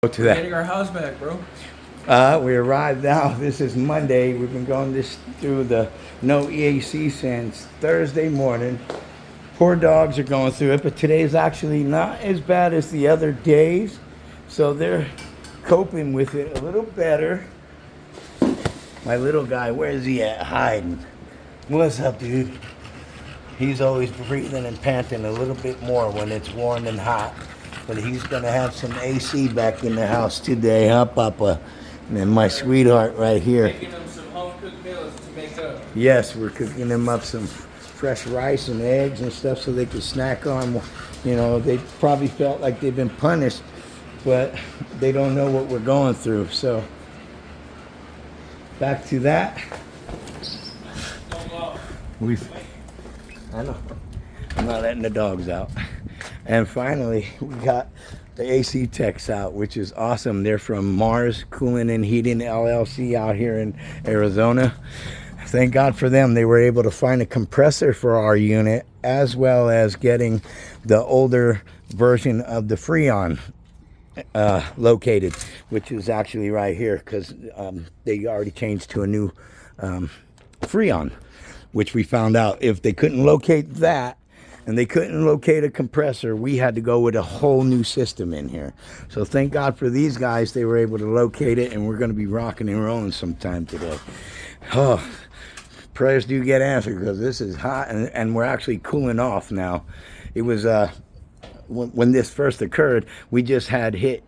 Go to We're that. getting our house back, bro. We arrived now. This is Monday. We've been going through the no EAC since Thursday morning. Poor dogs are going through it, but today's actually not as bad as the other days. So they're coping with it a little better. My little guy, where is he at? Hiding. What's up, dude? He's always breathing and panting a little bit more when it's warm and hot. But he's going to have some AC back in the house today, huh, Papa? And my sweetheart right here. Making them some home-cooked meals to make up. Yes, we're cooking them up some fresh rice and eggs and stuff so they can snack on. You know, they probably felt like they've been punished, but they don't know what we're going through. So, back to that. I know. I'm not letting the dogs out. And finally, we got the AC techs out, which is awesome. They're from Mars Cooling and Heating LLC out here in Arizona. Thank God for them. They were able to find a compressor for our unit, as well as getting the older version of the freon located, which is actually right here, because they already changed to a new freon, which we found out if they couldn't locate that and they couldn't locate a compressor, we had to go with a whole new system in here. So thank God for these guys. They were able to locate it, and we're going to be rocking and rolling sometime today. Oh, prayers do get answered, because this is hot, and we're actually cooling off now. It was when this first occurred, we just had hit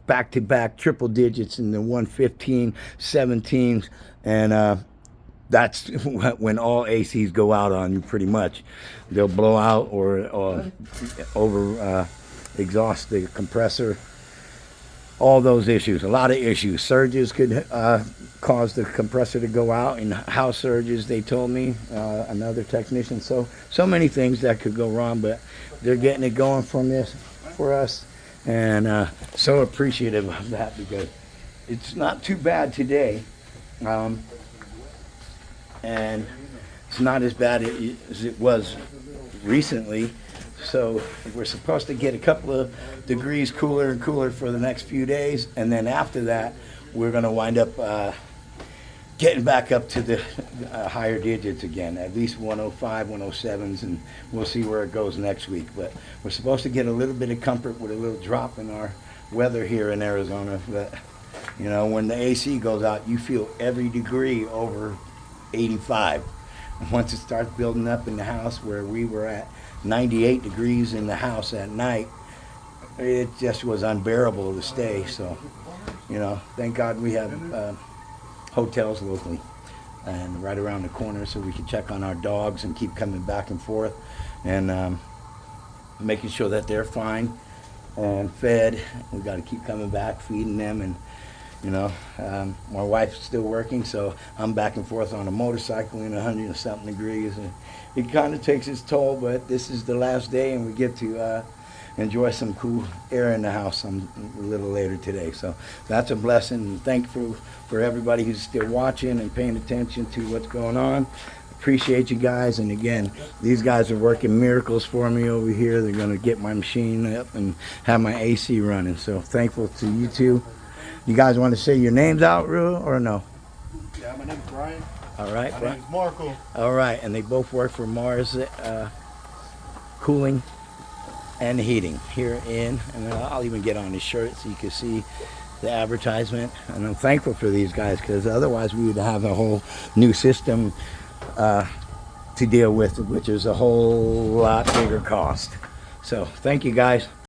back-to-back triple digits in the 115, 17s, and that's when all ACs go out on you, pretty much. They'll blow out or over exhaust the compressor. All those issues, a lot of issues. Surges could cause the compressor to go out, and house surges, they told me, another technician. So many things that could go wrong, but they're getting it going for us, and so appreciative of that, because it's not too bad today. And it's not as bad as it was recently. So we're supposed to get a couple of degrees cooler and cooler for the next few days, and then after that, we're going to wind up getting back up to the higher digits again, at least 105, 107s, and we'll see where it goes next week. But we're supposed to get a little bit of comfort with a little drop in our weather here in Arizona. But, you know, when the AC goes out, you feel every degree over 85. And once it starts building up in the house, where we were at 98 degrees in the house at night, it just was unbearable to stay. So, you know, thank God we have hotels locally and right around the corner, so we can check on our dogs and keep coming back and forth, and making sure that they're fine and fed. We got to keep coming back, feeding them, and you know, my wife's still working, so I'm back and forth on a motorcycle in 100 and something degrees. And it kind of takes its toll, but this is the last day, and we get to enjoy some cool air in the house a little later today. So that's a blessing, and thankful for everybody who's still watching and paying attention to what's going on. Appreciate you guys, and again, these guys are working miracles for me over here. They're going to get my machine up and have my AC running, so thankful to you two. You guys want to say your names out, real, or no? Yeah, my name's Brian. All right, My name's Marco. all right, and they both work for Mars Cooling and Heating here in, and I'll even get on his shirt so you can see the advertisement. And I'm thankful for these guys, because otherwise we would have a whole new system to deal with, which is a whole lot bigger cost. So thank you guys.